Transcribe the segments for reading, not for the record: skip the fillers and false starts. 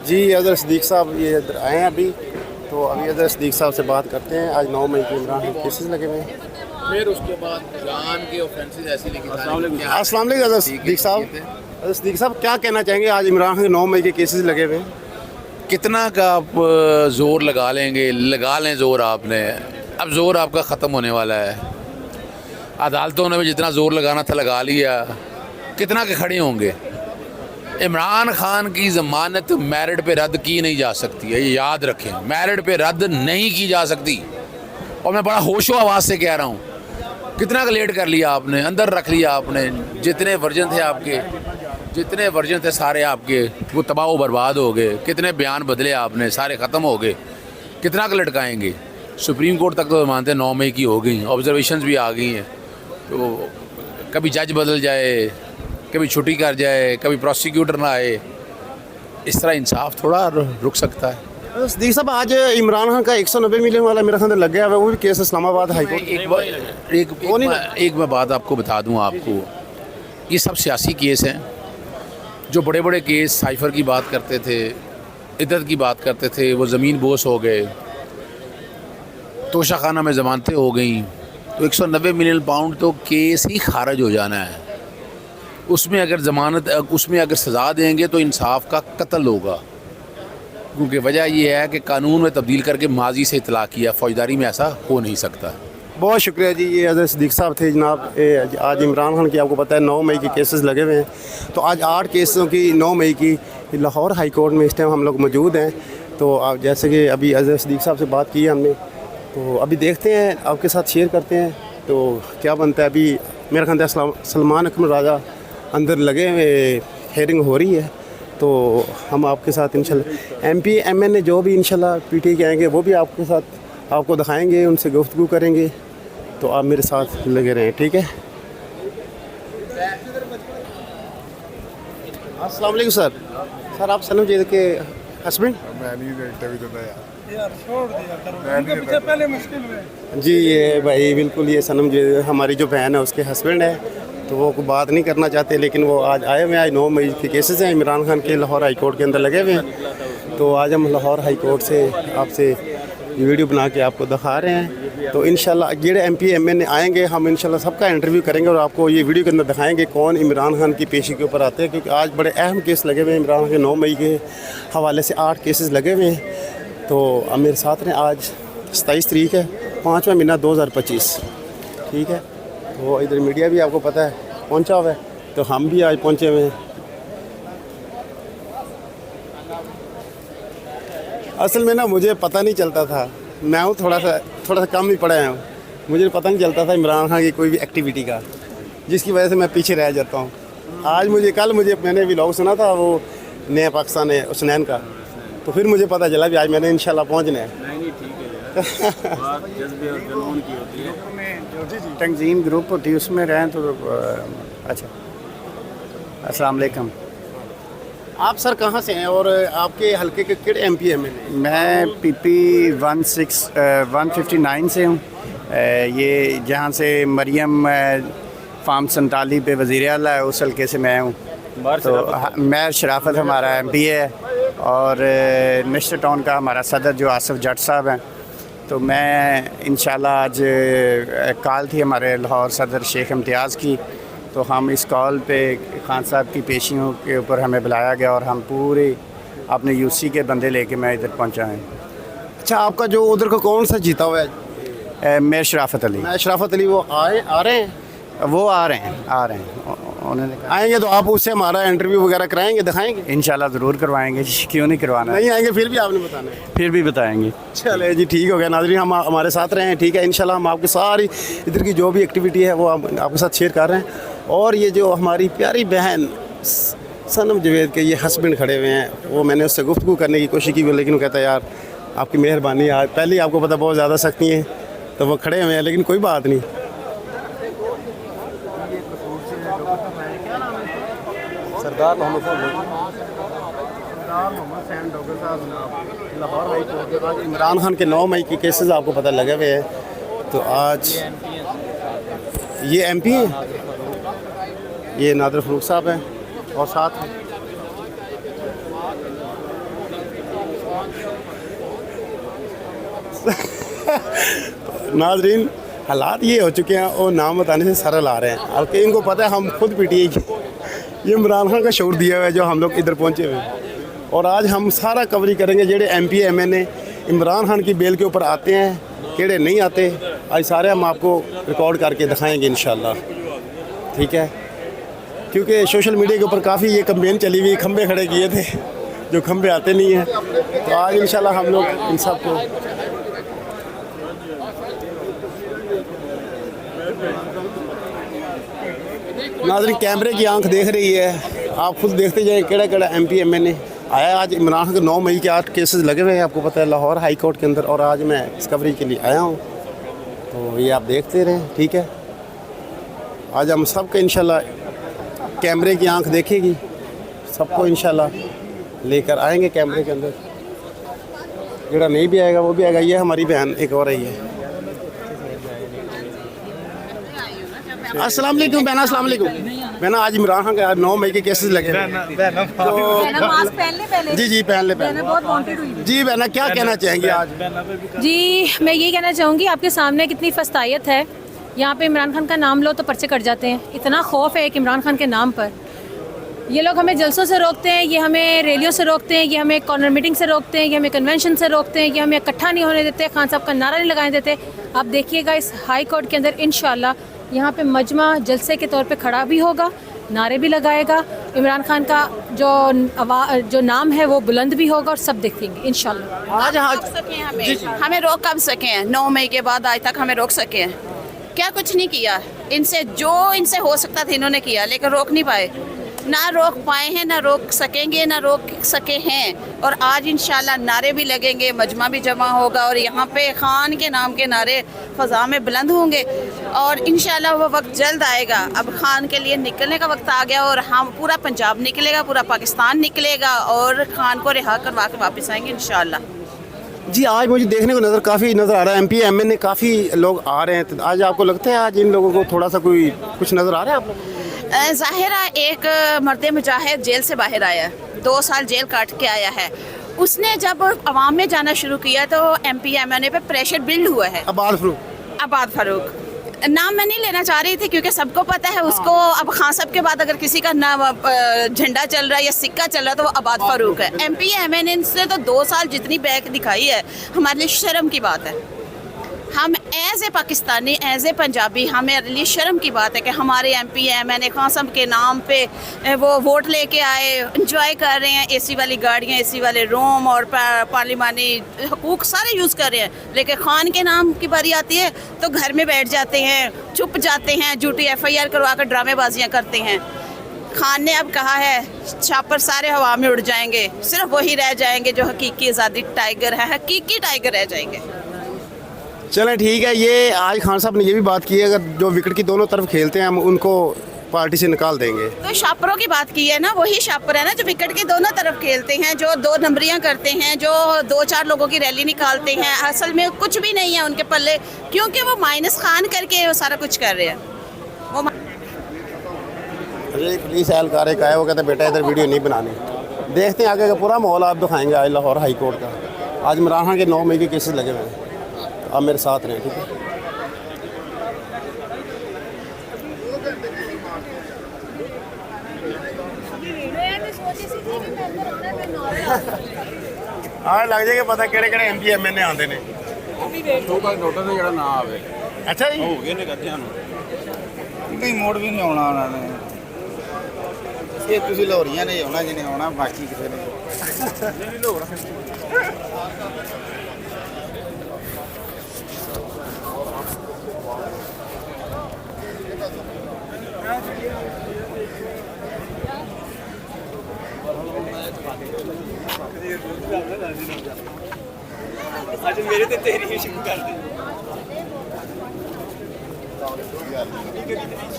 जी अजहर सिद्दीक साहब ये इधर आए हैं अभी, तो अभी अजहर सिद्दीक साहब से बात करते हैं। आज 9 मई को इमरान खान केसेस लगे हुए हैं। फिर उसके बाद जान के ऑफेंसेस ऐसी लिखी अस्सलाम वालेकुम अजहर सिद्दीक साहब। अजहर सिद्दीक साहब क्या कहना चाहेंगे, आज इमरान खान के 9 मई के केसेस लगे हुए हैं? कितना का आप ज़ोर लगा लेंगे, लगा लें ज़ोर आपने, अब ज़ोर आपका ख़त्म होने वाला है। अदालतों ने भी जितना ज़ोर लगाना था लगा लिया, कितना के खड़े होंगे। इमरान खान की ज़मानत मेरिट पे रद्द की नहीं जा सकती है, ये याद रखें, मेरिट पे रद्द नहीं की जा सकती। और मैं बड़ा होशो आवाज़ से कह रहा हूँ, कितना का लेट कर लिया आपने, अंदर रख लिया आपने। जितने वर्जन थे आपके, जितने वर्जन थे सारे आपके, वो तबाह बर्बाद हो गए। कितने बयान बदले आपने, सारे ख़त्म हो गए। कितना का लटकाएंगे? सुप्रीम कोर्ट तक तो मानते हैं 9 मई की हो गई, ऑब्जर्वेशंस भी आ गई हैं। तो कभी जज बदल जाए, कभी छुट्टी कर जाए, कभी प्रोसिक्यूटर ना आए, इस तरह इंसाफ थोड़ा रुक सकता है। सिद्दीक साहब आज इमरान खान का 190 मिलियन वाला मेरा ख्याल लग गया है, वो भी केस इस्लामाबाद हाई कोर्ट। एक मैं बात आपको बता दूं, आपको ये सब सियासी केस हैं। जो बड़े बड़े केस साइफर की बात करते थे, इद्दत की बात करते थे, वो ज़मीन बोस हो गए, तोशाखाना में ज़मानतें हो गई। तो 190 मिलियन पाउंड तो केस ही खारिज हो जाना है। उसमें अगर ज़मानत, उसमें अगर सज़ा देंगे तो इंसाफ का कत्ल होगा। क्योंकि वजह यह है कि कानून में तब्दील करके माजी से इतला किया, फौजदारी में ऐसा हो नहीं सकता। बहुत शुक्रिया जी। ये अजहर सिद्दीक साहब थे जनाब। आज इमरान खान की आपको पता है 9 मई के केसेस लगे हुए हैं। तो आज 8 केसों की 9 मई की लाहौर हाई कोर्ट में इस टाइम हम लोग मौजूद हैं। तो आप जैसे कि अभी अजहर सिद्दीक साहब से बात की है हमने, तो अभी देखते हैं, आपके साथ शेयर करते हैं तो क्या बनता है। अभी मेरा ख्याल है सलमान अकबर राजा अंदर लगे हुए, हेयरिंग हो रही है। तो हम आपके साथ इंशाल्लाह MP MN जो भी इंशाल्लाह PT के आएंगे वो भी आपके साथ आपको दिखाएंगे, उनसे गुफ्तगू करेंगे। तो आप मेरे साथ लगे रहें, ठीक है। अस्सलाम वालेकुम सर। सर आप सनम जैद के हस्बैंड? मैं नहीं देखता भी तो यार छोड़ दिया करो, उनके पीछे पहले मुश्किल में। जी ये भाई बिल्कुल, ये सनम जैद हमारी जो बहन है उसके हस्बैंड है, तो वो कोई बात नहीं करना चाहते, लेकिन वो आज आए हुए हैं। आज 9 मई के केसेस हैं इमरान खान के, लाहौर हाई कोर्ट के अंदर लगे हुए हैं। तो आज हम लाहौर हाई कोर्ट से आपसे वीडियो बना के आपको दिखा रहे हैं। तो इंशाल्लाह जेडे MP MN आएंगे, हम इंशाल्लाह सबका इंटरव्यू करेंगे और आपको ये वीडियो के अंदर दिखाएंगे कौन इमरान खान की पेशी के ऊपर आते हैं। क्योंकि आज बड़े अहम केस लगे हुए हैं इमरान खान के। 9 मई के हवाले से 8 केसेस लगे हुए हैं। तो अब मेरे साथ हैं, आज 27 तारीख है, 5वां महीना 2025, ठीक है। तो इधर मीडिया भी आपको पता है पहुंचा हुआ है, तो हम भी आज पहुंचे हुए हैं। असल में ना मुझे पता नहीं चलता था, मैं हूँ थोड़ा सा कम ही पढ़ा हूँ, मुझे पता नहीं चलता था इमरान खान की कोई भी एक्टिविटी का, जिसकी वजह से मैं पीछे रह जाता हूँ। आज मैंने व्लॉग सुना था वो नया पाकिस्तान है उसनैन का, तो फिर मुझे पता चला भी आज मैंने इंशाल्लाह पहुँचना है। तंजीम ग्रुप होती है उसमें रहें तो अच्छा। अस्सलाम वालेकुम। आप सर कहाँ से हैं और आपके हल्के के किड़ MP MN हैं? मैं PP 159 से हूँ। ये जहाँ से मरियम फार्म संताली पे वज़ीर आला है, उस हल्के से मैं हूँ। तो मैं शराफत हमारा MP है और नश्तर टाउन का हमारा सदर जो आसिफ जट साहब हैं। तो मैं इंशाल्लाह आज कॉल थी हमारे लाहौर सदर शेख इम्तियाज़ की, तो हम इस कॉल पे खान साहब की पेशियों के ऊपर हमें बुलाया गया और हम पूरे अपने UC के बंदे लेके मैं इधर पहुंचा हूँ। अच्छा, आपका जो उधर का कौन सा जीता हुआ है? मैं शराफत अली। मैं शराफत अली। वो आ रहे हैं? वो आ रहे हैं उन्होंने आएंगे तो आप उससे हमारा इंटरव्यू वगैरह कराएंगे, दिखाएंगे? इंशाल्लाह ज़रूर करवाएंगे, क्यों नहीं करवाना। नहीं आएंगे फिर भी आपने बताना है? फिर भी बताएंगे। चले जी, ठीक हो गया। नाज़रीन हम हमारे साथ रहे हैं, ठीक है। इंशाल्लाह हम आपकी सारी इधर की जो भी एक्टिविटी है वो आपके साथ शेयर कर रहे हैं। और ये जो हमारी प्यारी बहन सनम जवेद के ये हस्बैंड खड़े हुए हैं, वो मैंने उससे गुफ्तगू करने की कोशिश की, लेकिन वो कहता है यार आपकी मेहरबानी, आज पहले ही आपको पता बहुत ज़्यादा सख्ती है, तो वो खड़े हुए हैं, लेकिन कोई बात नहीं। सरदार मोहम्मद हुसैन डॉक्टर साहब लाहौर हाई कोर्ट के बाद इमरान खान के 9 मई के केसेस आपको पता लगे हुए हैं। तो आज ये MP है, ये नादिर फरूक साहब हैं और साथ नाजरीन, हालात ये हो चुके हैं और नाम बताने से सरल आ रहे हैं, बल्कि इनको पता है हम खुद पीटीए की, ये इमरान खान का शोर दिया हुआ है जो हम लोग इधर पहुँचे हुए हैं। और आज हम सारा कवरी करेंगे जेडे MP MNA इमरान खान की बेल के ऊपर आते हैं, केड़े नहीं आते, आज सारे हम आपको रिकॉर्ड करके दिखाएंगे इंशाल्लाह, ठीक है। क्योंकि सोशल मीडिया के ऊपर काफ़ी ये कैंपेन चली हुई, खंबे खड़े किए थे, जो खंबे आते नहीं हैं, तो आज इंशाल्लाह हम लोग इन सब को नाज़रीन कैमरे की आंख देख रही है, आप खुद देखते जाएं केड़ा केड़ा MP MNA आया। आज इमरान खान के 9 मई के 8 केसेस लगे हुए हैं, आपको पता है, लाहौर हाई कोर्ट के अंदर, और आज मैं डिस्कवरी के लिए आया हूँ, तो ये आप देखते रहें, ठीक है। आज हम सबको इंशाल्लाह कैमरे की आंख देखेगी, सबको इंशाल्लाह लेकर आएंगे कैमरे के अंदर, जेड़ा नहीं भी आएगा वो भी आएगा। ये हमारी बहन एक और आई है। अस्सलाम वालेकुम बहना, अस्सलाम वालेकुम बहना। आज इमरान खान के 9 मई के केसेस लगे हैं, तो मास्क पहन ले पहले। जी पहन ले बहुत वांटेड हुई। जी बहना, क्या कहना चाहेंगे आज? जी मैं ये कहना चाहूँगी, आपके सामने कितनी फस्तायत है, यहाँ पे इमरान खान का नाम लो तो पर्चे कट जाते हैं, इतना खौफ है एक इमरान खान के नाम पर। ये लोग हमें जलसों से रोकते हैं, ये हमें रैलियों से रोकते हैं, ये हमें कॉर्नर मीटिंग से रोकते हैं, ये हमें कन्वेंशन से रोकते हैं, ये हमें इकट्ठा नहीं होने देते, खान साहब का नारा नहीं लगाने देते। आप देखिएगा इस हाई कोर्ट के अंदर इंशाल्लाह यहाँ पे मजमा जलसे के तौर पे खड़ा भी होगा, नारे भी लगाएगा, इमरान खान का जो नाम है वो बुलंद भी होगा, और सब देखेंगे इंशाल्लाह। आज हमें रोक कब सके हैं? 9 मई के बाद आज तक हमें रोक सके हैं? क्या कुछ नहीं किया इनसे, जो इनसे हो सकता था इन्होंने किया, लेकिन रोक नहीं पाए, ना रोक पाए हैं, ना रोक सकेंगे, ना रोक सके हैं। और आज इंशाल्लाह नारे भी लगेंगे, मजमा भी जमा होगा, और यहाँ पे खान के नाम के नारे फ़ज़ा में बुलंद होंगे, और इंशाल्लाह वो वक्त जल्द आएगा। अब खान के लिए निकलने का वक्त आ गया, और हम पूरा पंजाब निकलेगा, पूरा पाकिस्तान निकलेगा, और खान को रिहा करवा के वापस आएंगे इंशाल्लाह। जी आज मुझे देखने को काफ़ी नज़र आ रहा है, MP MNA काफ़ी लोग आ रहे हैं, तो आज आपको लगता है आज इन लोगों को थोड़ा सा कोई कुछ नज़र आ रहा है आप लोगों को? ज़ाहिर है एक मर्द मुजाहिद जेल से बाहर आया, 2 साल जेल काट के आया है। उसने जब अवाम में जाना शुरू किया तो MP MNA पे प्रेशर बिल्ड हुआ है। आबाद फारूक नाम मैं नहीं लेना चाह रही थी, क्योंकि सबको पता है उसको। अब खान साहब के बाद अगर किसी का नाम झंडा चल रहा है या सिक्का चल रहा है तो वो आबाद फारूक है। MP MNA से तो 2 साल जितनी बैक दिखाई है, हमारे लिए शर्म की बात है। हम as a Pakistani, as a Punjabi, हमारे लिए शर्म की बात है कि हमारे MP MNA खान साहब के नाम पे वो वोट लेके आए, इंजॉय कर रहे हैं, AC वाली गाड़ियाँ, AC वाले रूम और पार्लिमानी हकूक़ सारे यूज़ कर रहे हैं, लेकिन खान के नाम की बारी आती है तो घर में बैठ जाते हैं, चुप जाते हैं, झूठी FIR करवा कर ड्रामेबाजियाँ करते हैं। खान ने अब कहा है छापर सारे हवा में उड़ जाएंगे, सिर्फ वही रह जाएंगे जो हकीकी आज़ादी टाइगर है, हकीकी टाइगर रह जाएंगे। चलें ठीक है। ये आज खान साहब ने ये भी बात की है, अगर जो विकेट की दोनों तरफ खेलते हैं हम उनको पार्टी से निकाल देंगे। तो शापरों की बात की है ना, वही शापर है ना जो विकेट की दोनों तरफ खेलते हैं, जो 2 नंबरियां करते हैं, जो 2-4 लोगों की रैली निकालते हैं। असल में कुछ भी नहीं है उनके पल्ले, क्योंकि वो माइनस खान करके वो सारा कुछ कर रहे हैं। वो अरे पुलिस एहलकार का है, वो कहते बेटा इधर वीडियो नहीं बनानी। देखते हैं आगे का पूरा माहौल आप दिखाएंगे आज लाहौर हाई कोर्ट का। आज इमरान खान के 9 मई के केसेस लगे हुए हैं, आप मेरे साथ रहें, ठीक है। हाँ लग जाएगा पता केड़े केड़े MP MNA आते हैं। अच्छा जी, नहीं मोड़ भी नहीं आना उन्होंने, ये तुसी लाहौरियां ने आना जिन्हें आना, बाकी किसी ने आज मेरे तो तेरी ही शुरू कर दी।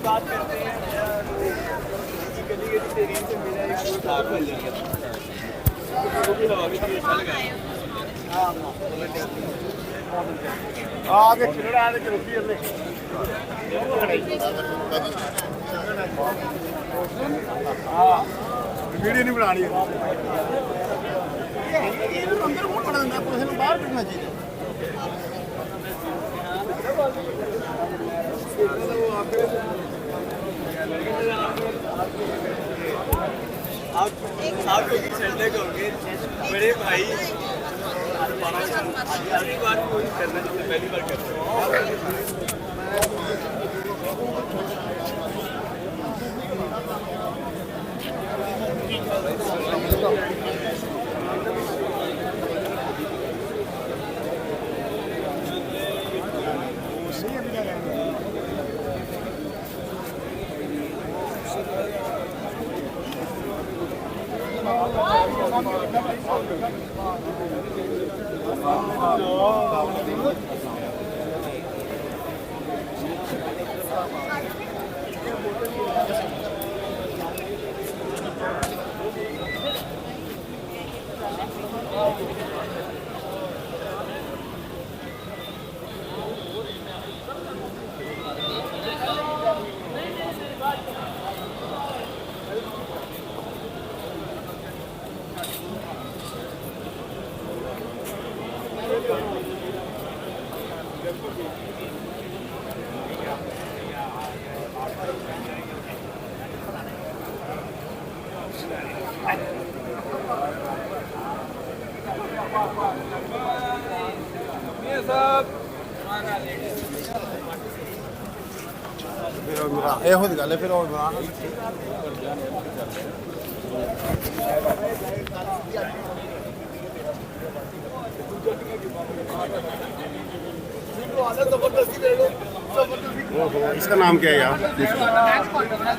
बात करते हैं कभी तेरी से मेरा एक साथ मिल जाएगा, वो भी हवा में अच्छा लगा। आगे चिल्ला आगे रुकी हमने वीडियो नहीं बनानी है। आप लोग चलने होंगे बड़े भाई अगली बार कोई करना चाहिए, पहली बार करते हो। ਇਹੋ ਦੀ ਗੱਲ ਹੈ ਫਿਰ ਉਹ इसका नाम क्या है यार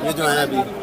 ये जो है अभी